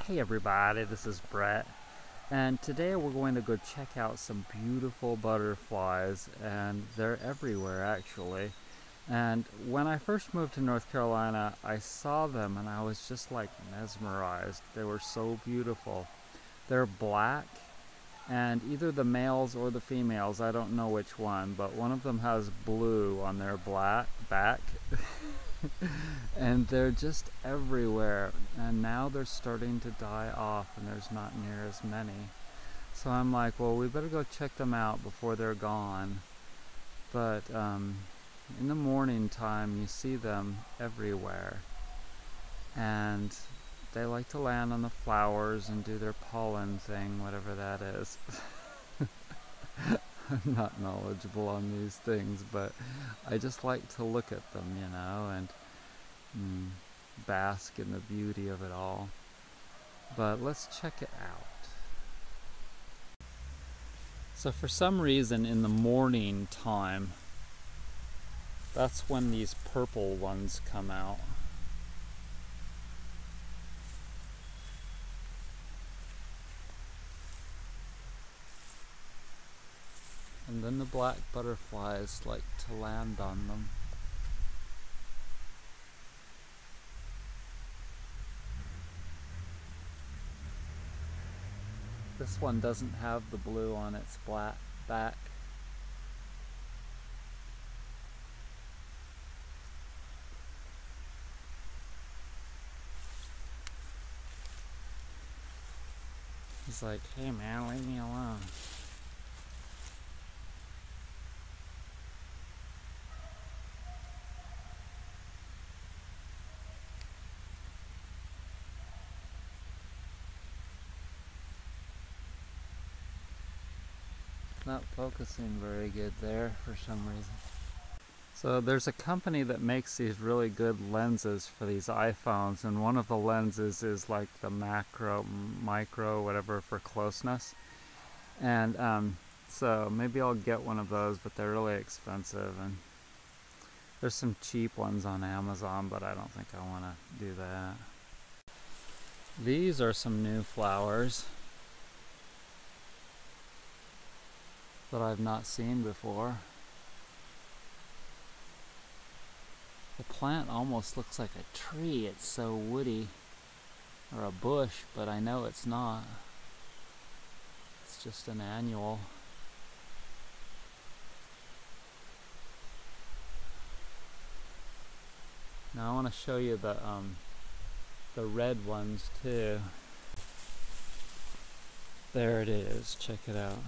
Hey everybody, this is Brett, and today we're going to go check out some beautiful butterflies, and they're everywhere actually. And when I first moved to North Carolina, I saw them and I was just like mesmerized. They were so beautiful. They're black, and either the males or the females, I don't know which one, but one of them has blue on their black back. And they're just everywhere, and now they're starting to die off and there's not near as many. So I'm like, well, we better go check them out before they're gone. But in the morning time you see them everywhere, and they like to land on the flowers and do their pollen thing, whatever that is. I'm not knowledgeable on these things, but I just like to look at them, you know, and bask in the beauty of it all. But let's check it out. So for some reason in the morning time, that's when these purple ones come out. And then the black butterflies like to land on them. This one doesn't have the blue on its black back. He's like, hey man, leave me alone. Not focusing very good there for some reason. So there's a company that makes these really good lenses for these iPhones, and one of the lenses is like the micro, whatever, for closeness. And so maybe I'll get one of those, but they're really expensive, and there's some cheap ones on Amazon, but I don't think I want to do that. These are some new flowers that I've not seen before. The plant almost looks like a tree. It's so woody, or a bush, but I know it's not. It's just an annual. Now I want to show you the red ones too. There it is. Check it out.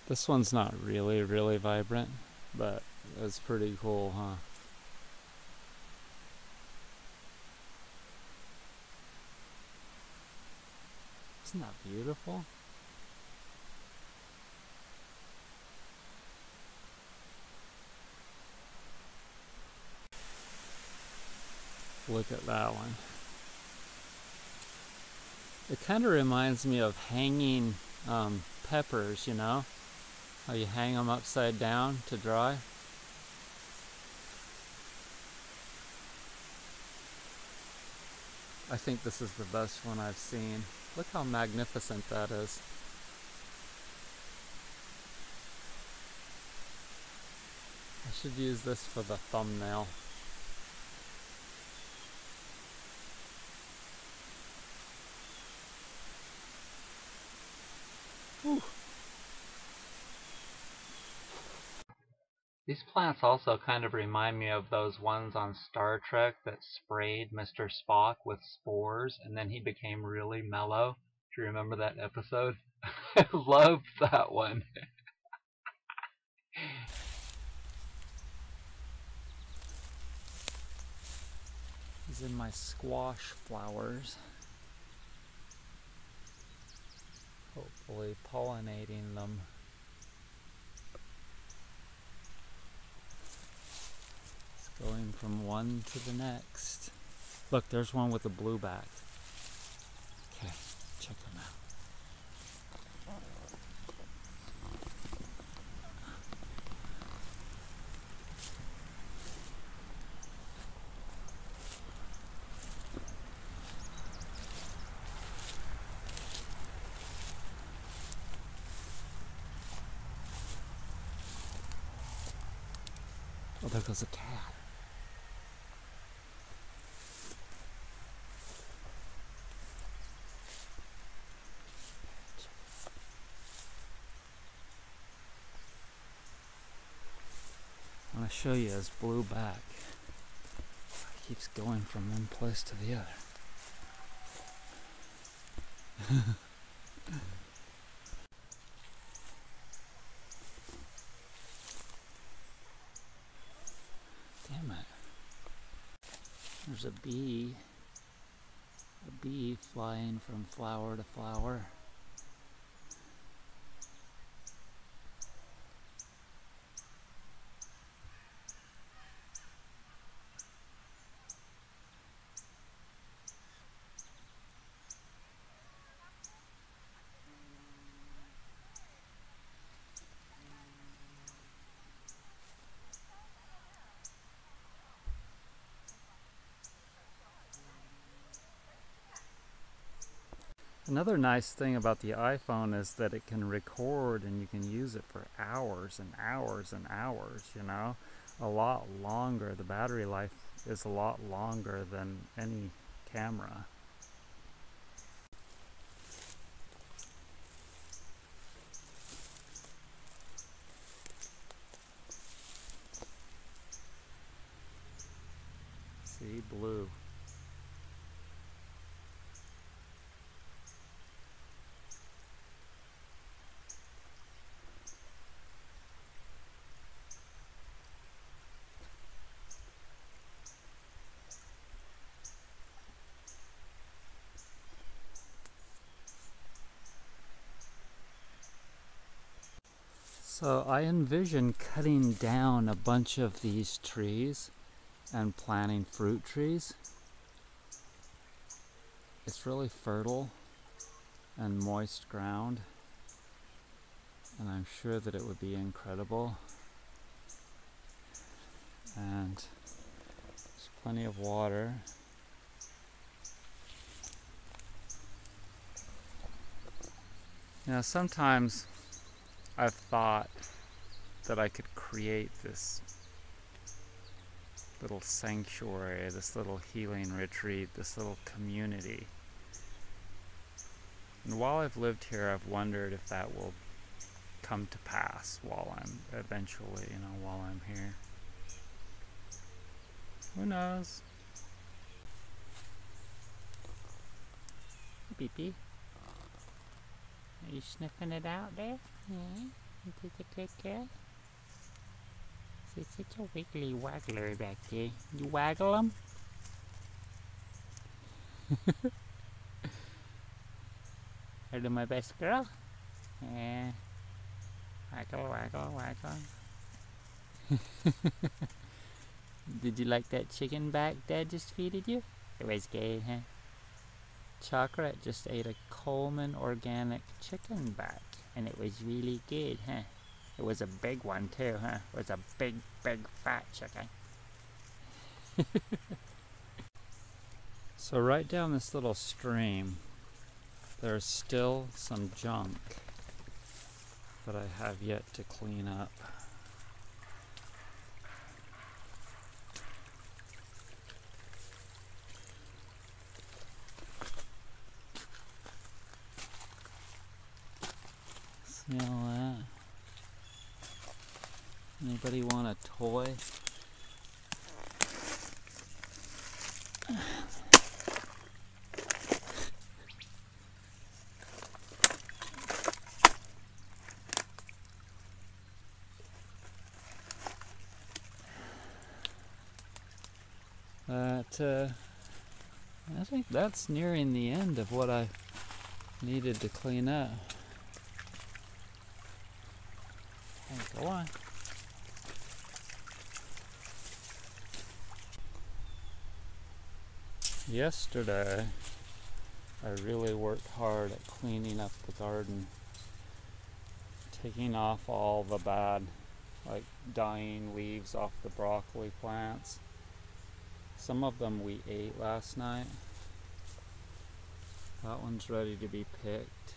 This one's not really vibrant, but it's pretty cool, huh? Isn't that beautiful? Look at that one. It kind of reminds me of hanging peppers, you know? How you hang them upside down to dry. I think this is the best one I've seen. Look how magnificent that is. I should use this for the thumbnail. Whew. These plants also kind of remind me of those ones on Star Trek that sprayed Mr. Spock with spores and then he became really mellow. Do you remember that episode? I loved that one. These are my squash flowers. Hopefully pollinating them. Going from one to the next. Look, there's one with a blue back. Okay, check them out. Oh, there goes a cat. I want to show you his blue back. He keeps going from one place to the other. Damn it. There's a bee flying from flower to flower. Another nice thing about the iPhone is that it can record and you can use it for hours and hours and hours, you know? A lot longer. The battery life is a lot longer than any camera. See, blue. So I envision cutting down a bunch of these trees and planting fruit trees. It's really fertile and moist ground, and I'm sure that it would be incredible. And there's plenty of water. You know, sometimes I've thought that I could create this little sanctuary, this little healing retreat, this little community. And while I've lived here, I've wondered if that will come to pass while I'm eventually, you know, while I'm here. Who knows? Beepy. Are you sniffing it out there? Yeah. You did a good girl. It's such a wiggly waggler back there. You waggle them? I do my best, girl. Yeah. Waggle, waggle, waggle. Did you like that chicken back Dad just feeded you? It was good, huh? Chocolate just ate a Coleman organic chicken back, and it was really good, huh? It was a big one too, huh? It was a big, big fat chicken. So right down this little stream, there's still some junk that I have yet to clean up. See all that? Anybody want a toy? I think that's nearing the end of what I needed to clean up. Hey, go on. Yesterday, I really worked hard at cleaning up the garden, taking off all the bad, like dying leaves off the broccoli plants. Some of them we ate last night. That one's ready to be picked.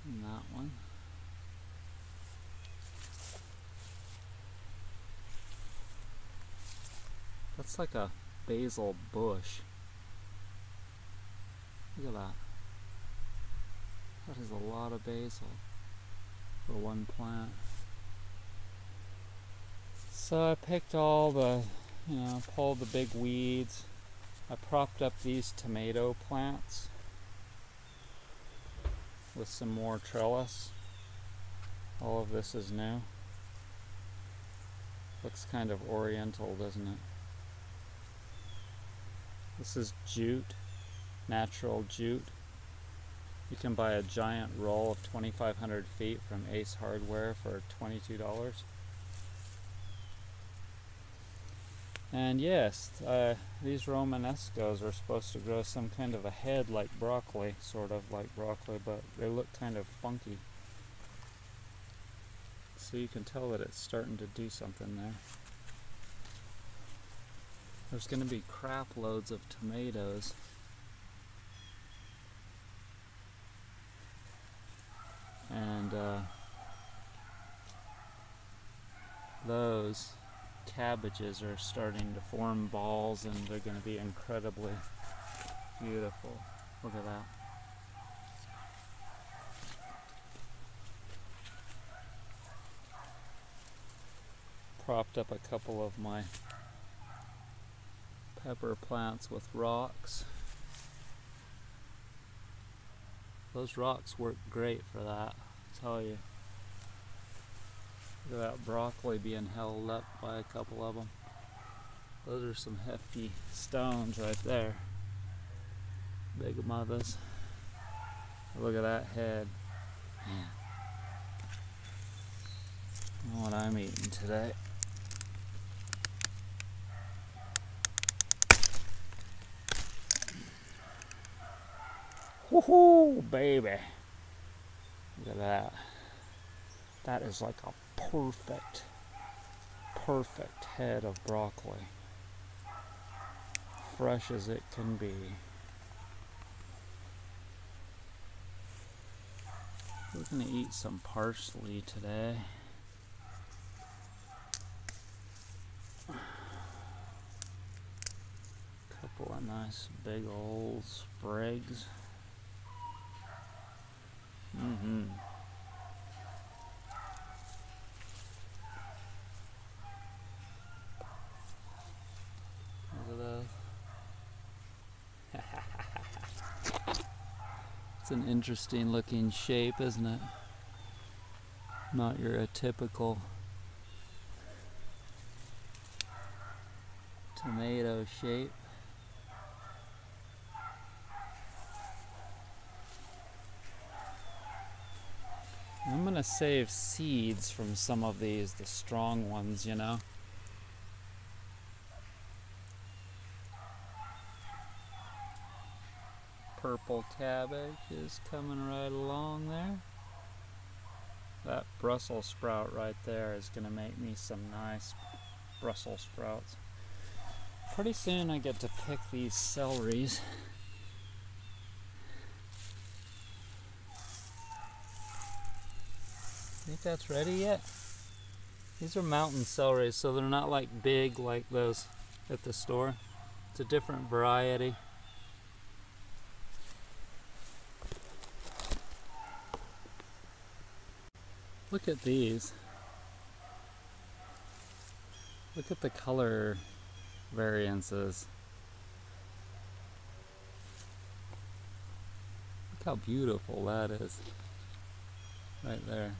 And that one. That's like a basil bush. Look at that. That is a lot of basil for one plant. So I picked all the, pulled the big weeds. I propped up these tomato plants with some more trellis. All of this is new. Looks kind of oriental, doesn't it? This is jute, natural jute. You can buy a giant roll of 2,500 feet from Ace Hardware for $22. And yes, these Romanescos are supposed to grow some kind of a head like broccoli, sort of like broccoli, but they look kind of funky. So you can tell that it's starting to do something there. There's going to be crap loads of tomatoes. And those cabbages are starting to form balls, and they're going to be incredibly beautiful. Look at that. Propped up a couple of my pepper plants with rocks. Those rocks work great for that, I tell you. Look at that broccoli being held up by a couple of them. Those are some hefty stones right there. Big mothers. Look at that head. Man. I know what I'm eating today. Woohoo, baby. Look at that. That is like a perfect head of broccoli. Fresh as it can be. We're gonna eat some parsley today. Couple of nice big old sprigs. Look at that. It's an interesting looking shape, isn't it? Not your typical tomato shape. I'm gonna save seeds from some of these, the strong ones, you know. Purple cabbage is coming right along there. That Brussels sprout right there is gonna make me some nice Brussels sprouts. Pretty soon I get to pick these celeries. Think that's ready yet? These are mountain celery, so they're not like big like those at the store. It's a different variety. Look at these. Look at the color variances. Look how beautiful that is. Right there.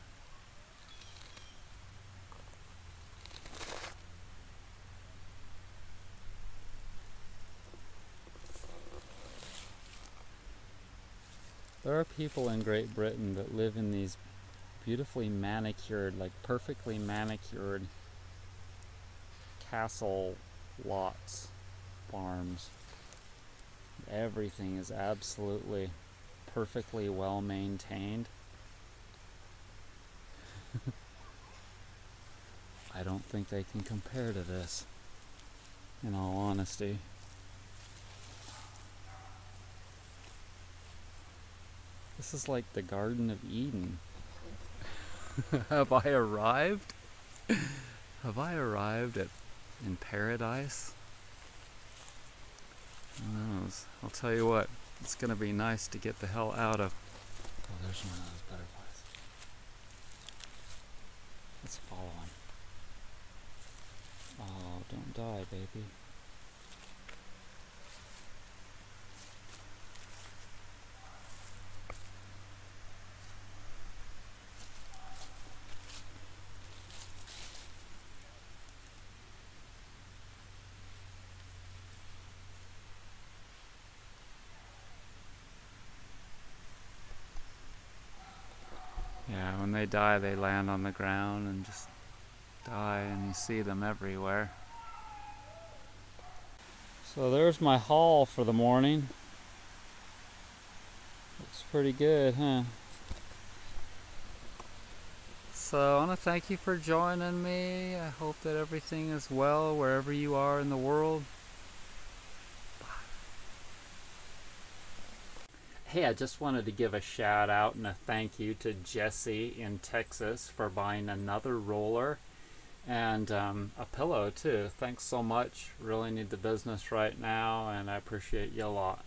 There are people in Great Britain that live in these beautifully manicured, like perfectly manicured castle lots, farms. Everything is absolutely perfectly well maintained. I don't think they can compare to this, in all honesty. This is like the Garden of Eden. Have I arrived? Have I arrived in paradise? Who knows? I'll tell you what, it's gonna be nice to get the hell out of. Oh, there's one of those butterflies. Let's follow him. Oh, don't die, baby. Yeah, when they die, they land on the ground and just die, and you see them everywhere. So there's my haul for the morning. Looks pretty good, huh? So I want to thank you for joining me. I hope that everything is well wherever you are in the world. Hey, I just wanted to give a shout out and a thank you to Jesse in Texas for buying another roller and a pillow too. Thanks so much. Really need the business right now, and I appreciate you a lot.